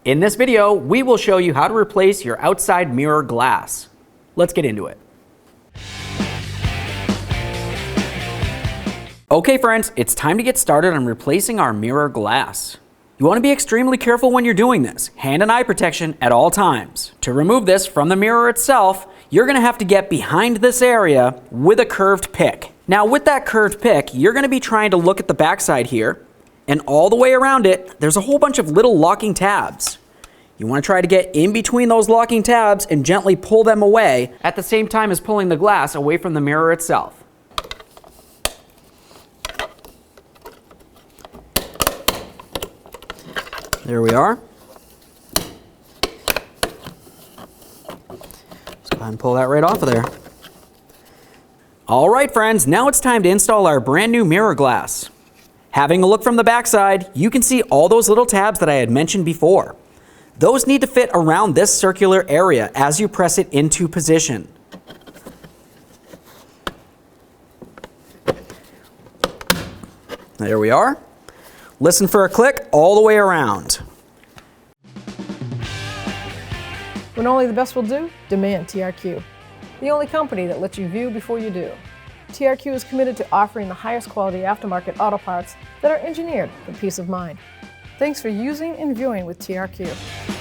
In this video, we will show you how to replace your outside mirror glass. Let's get into it. Okay friends, it's time to get started on replacing our mirror glass. You want to be extremely careful when you're doing this. Hand and eye protection at all times. To remove this from the mirror itself, you're going to have to get behind this area with a curved pick. Now with that curved pick, you're going to be trying to look at the backside here, and all the way around it, there's a whole bunch of little locking tabs. You want to try to get in between those locking tabs and gently pull them away at the same time as pulling the glass away from the mirror itself. There we are. Let's go ahead and pull that right off of there. All right, friends, now it's time to install our brand new mirror glass. Having a look from the backside, you can see all those little tabs that I had mentioned before. Those need to fit around this circular area as you press it into position. There we are. Listen for a click all the way around. When only the best will do, demand TRQ. The only company that lets you view before you do. TRQ is committed to offering the highest quality aftermarket auto parts that are engineered for peace of mind. Thanks for using and viewing with TRQ.